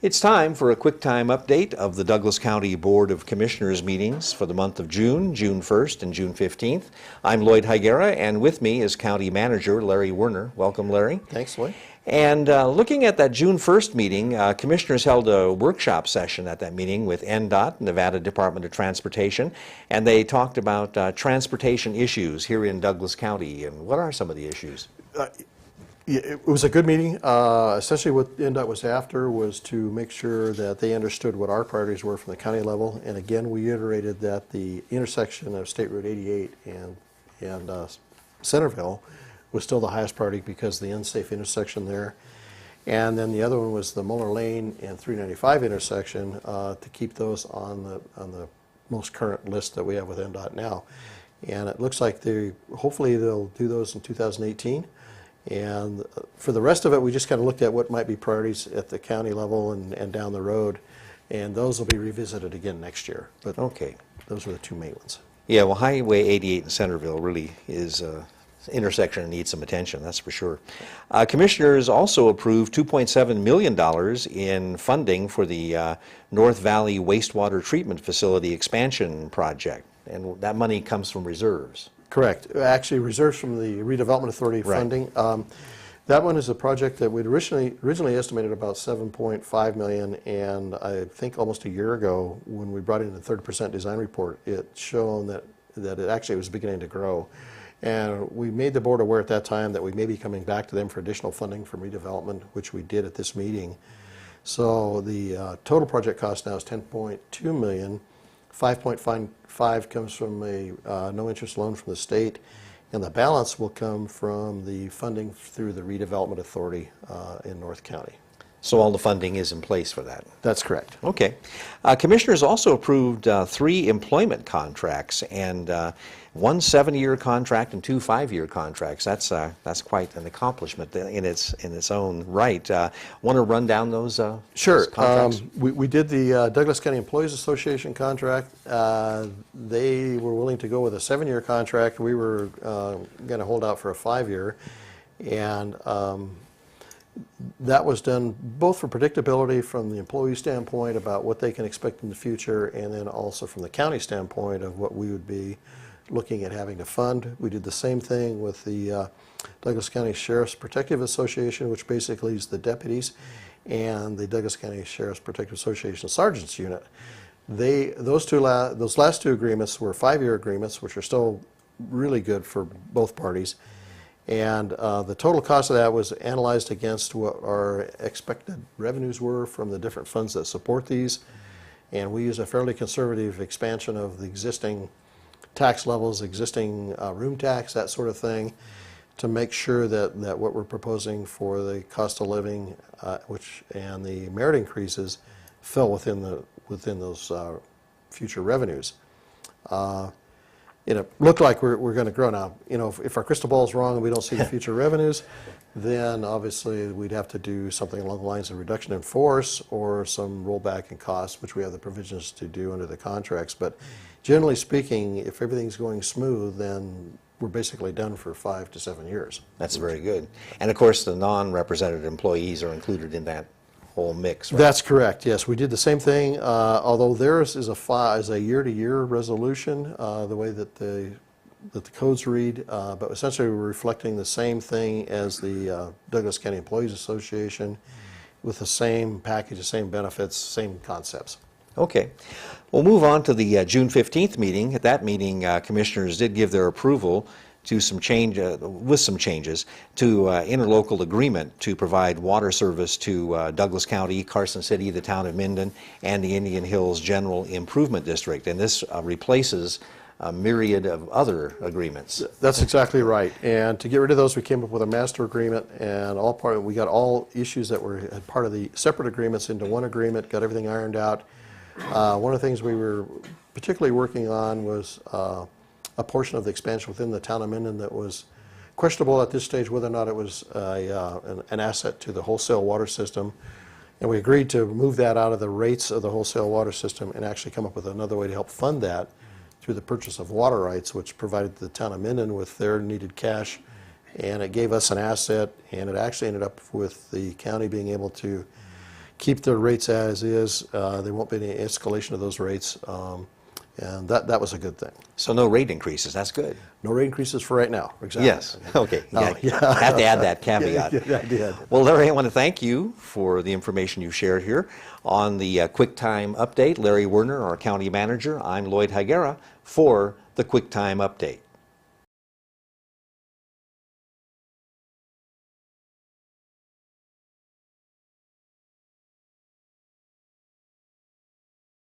It's time for a quick time update of the Douglas County Board of Commissioners meetings for the month of June, June 1st and June 15th. I'm Lloyd Higuera, and with me is County Manager Larry Werner. Welcome, Larry. Thanks, Lloyd. And looking at that June 1st meeting, commissioners held a workshop session at that meeting with NDOT, Nevada Department of Transportation, and they talked about transportation issues here in Douglas County. And what are some of the issues? It was a good meeting. Essentially what NDOT was after was to make sure that they understood what our priorities were from the county level. And again, we iterated that the intersection of State Route 88 and Centerville was still the highest priority because of the unsafe intersection there. And then the other one was the Muller Lane and 395 intersection to keep those on the most current list that we have with NDOT now. And it looks like hopefully they'll do those in 2018. And for the rest of it, we just kind of looked at what might be priorities at the county level and down the road, and those will be revisited again next year. But okay, those are the two main ones. Yeah, well, Highway 88 in Centerville really is an intersection that needs some attention, that's for sure. Commissioners also approved $2.7 million in funding for the North Valley Wastewater Treatment Facility expansion project, and that money comes from reserves. Correct. Actually, reserves from the Redevelopment Authority funding. That one is a project that we'd originally estimated about $7.5 million, and I think almost a year ago, when we brought in the 30% design report, it shown that it actually was beginning to grow. And we made the board aware at that time that we may be coming back to them for additional funding from redevelopment, which we did at this meeting. So the total project cost now is $10.2 million. 5.5 comes from a no-interest loan from the state, and the balance will come from the funding through the Redevelopment Authority in North County. So all the funding is in place for that? That's correct. Okay. Commissioners also approved 3 employment contracts, and 1 7-year contract and 2 5-year contracts. That's quite an accomplishment in its own right. Want to run down those Sure. contracts? We did the Douglas County Employees Association contract. They were willing to go with a 7-year contract. We were going to hold out for a 5-year, and that was done both for predictability from the employee standpoint about what they can expect in the future, and then also from the county standpoint of what we would be looking at having to fund. We did the same thing with the Douglas County Sheriff's Protective Association, which basically is the deputies, and the Douglas County Sheriff's Protective Association Sergeants Unit. Those last two agreements were 5-year agreements, which are still really good for both parties. And the total cost of that was analyzed against what our expected revenues were from the different funds that support these. And we use a fairly conservative expansion of the existing tax levels, existing room tax, that sort of thing, to make sure that what we're proposing for the cost of living and the merit increases fell within those future revenues. It looked like we're going to grow now. If our crystal ball is wrong and we don't see the future revenues, then obviously we'd have to do something along the lines of reduction in force or some rollback in costs, which we have the provisions to do under the contracts. But generally speaking, if everything's going smooth, then we're basically done for 5 to 7 years. That's very good. And of course, the non-represented employees are included in that whole mix, right? That's correct, yes. We did the same thing, although theirs is a year-to-year resolution, the way that the codes read, but essentially we're reflecting the same thing as the Douglas County Employees Association with the same package, the same benefits, same concepts. Okay. We'll move on to the June 15th meeting. At that meeting, commissioners did give their approval to some changes to interlocal agreement to provide water service to Douglas County, Carson City, the town of Minden, and the Indian Hills General Improvement District. And this replaces a myriad of other agreements. That's exactly right. And to get rid of those, we came up with a master agreement, and we got all issues that were part of the separate agreements into one agreement, got everything ironed out. One of the things we were particularly working on was a portion of the expansion within the town of Minden that was questionable at this stage whether or not it was an asset to the wholesale water system. And we agreed to move that out of the rates of the wholesale water system and actually come up with another way to help fund that through the purchase of water rights, which provided the town of Minden with their needed cash, and it gave us an asset, and it actually ended up with the county being able to keep the rates as is. There won't be any escalation of those rates, and that was a good thing. So no rate increases, that's good. No rate increases for right now, exactly. Yes, okay. Oh, Yeah, have to add that caveat. Yeah, I did. Well, Larry, I want to thank you for the information you shared here on the QuickTime Update. Larry Werner, our County Manager. I'm Lloyd Higuera for the QuickTime Update.